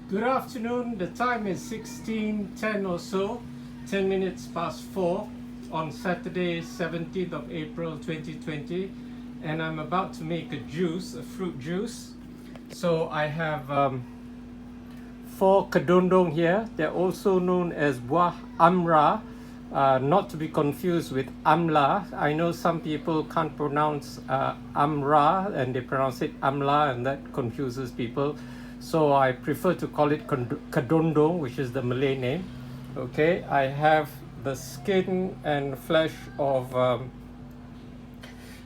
Good afternoon. The time is 16:10 or so, 10 minutes past 4 on Saturday, 17th of April 2020, and I'm about to make a juice, a fruit juice. So I have 4 Kedondong here. They're also known as buah amra, not to be confused with amla. I know some people can't pronounce amra and they pronounce it amla, and that confuses people. So I prefer to call it Kedondong, which is the Malay name. Okay, I have the skin and flesh of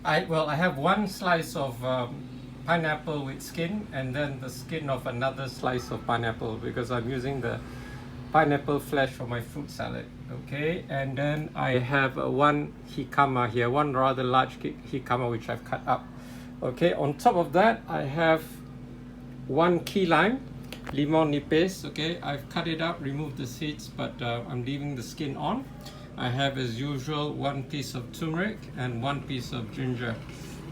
I have one slice of pineapple with skin, and then the skin of another slice of pineapple, because I'm using the pineapple flesh for my fruit salad. Okay, and then I have one jicama here, one rather large jicama which I've cut up. Okay, on top of that I have 1 key lime, limon nipis. Okay, I've cut it up, removed the seeds, but I'm leaving the skin on. I have, as usual, 1 piece of turmeric and 1 piece of ginger.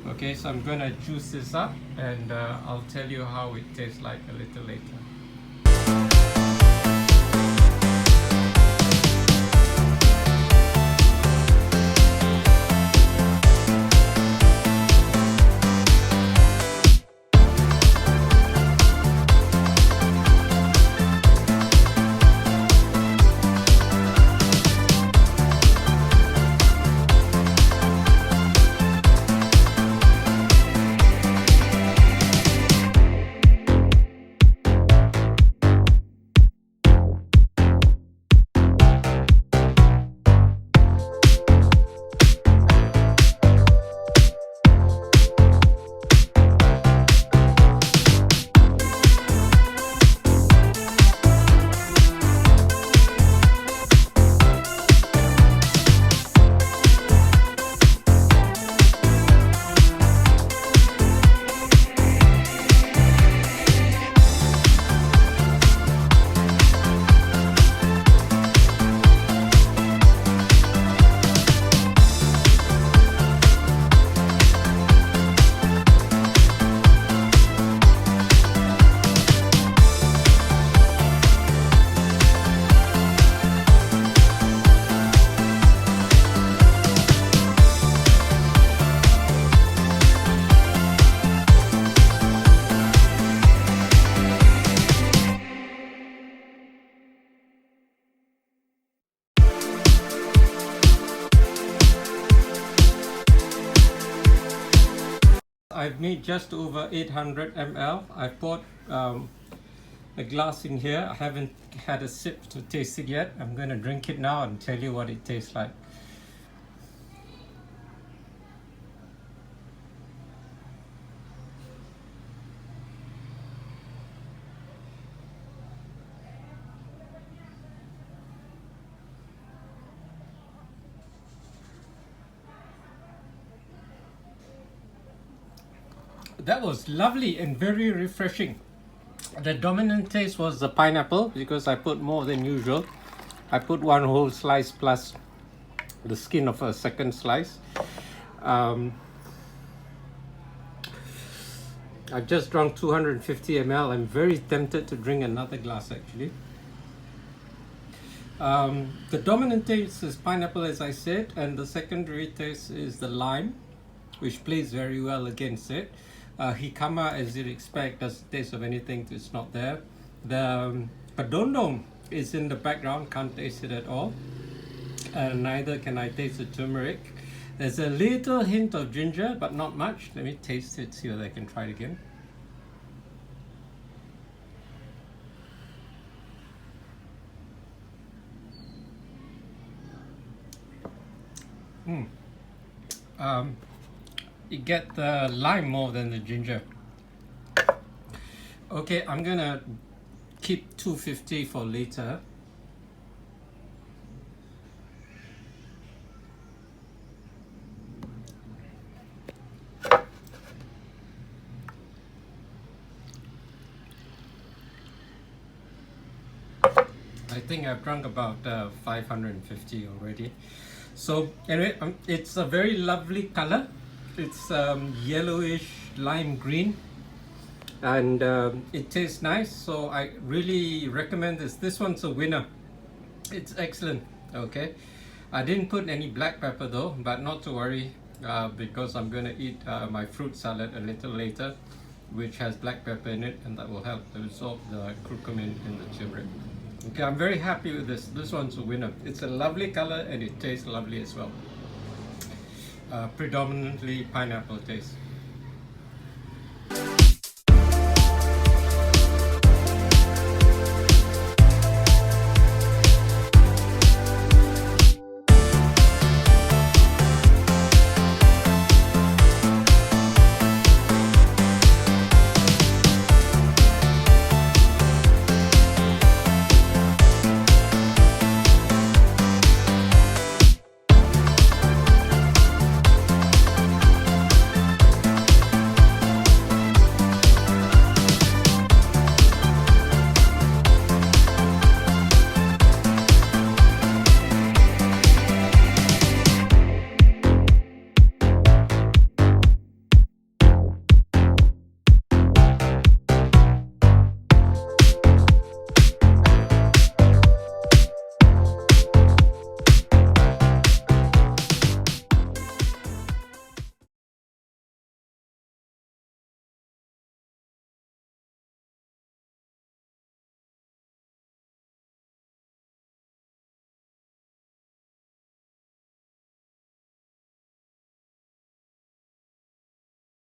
Okay, so I'm going to juice this up, and I'll tell you how it tastes like a little later. I've made just over 800 ml. I poured a glass in here. I haven't had a sip to taste it yet. I'm going to drink it now and tell you what it tastes like. That was lovely and very refreshing. The dominant taste was the pineapple, because I put more than usual. I put 1 whole slice plus the skin of a second slice. I've just drunk 250 ml. I'm very tempted to drink another glass actually. The dominant taste is pineapple, as I said, and the secondary taste is the lime, which plays very well against it. Jicama, as you'd expect, doesn't taste of anything, it's not there. The Kedondong is in the background, can't taste it at all. Neither can I taste the turmeric. There's a little hint of ginger, but not much. Let me taste it, see whether I can try it again. You get the lime more than the ginger. Okay, I'm gonna keep 250 for later. I think I've drunk about 550 already. So anyway, it's a very lovely color. It's yellowish lime green. and it tastes nice, so I really recommend this. This one's a winner. It's excellent. Okay, I didn't put any black pepper though, but not to worry, because I'm going to eat my fruit salad a little later, which has black pepper in it, and that will help to absorb the curcumin in the turmeric. Okay, I'm very happy with this. This one's a winner. It's a lovely color and it tastes lovely as well. Predominantly pineapple taste.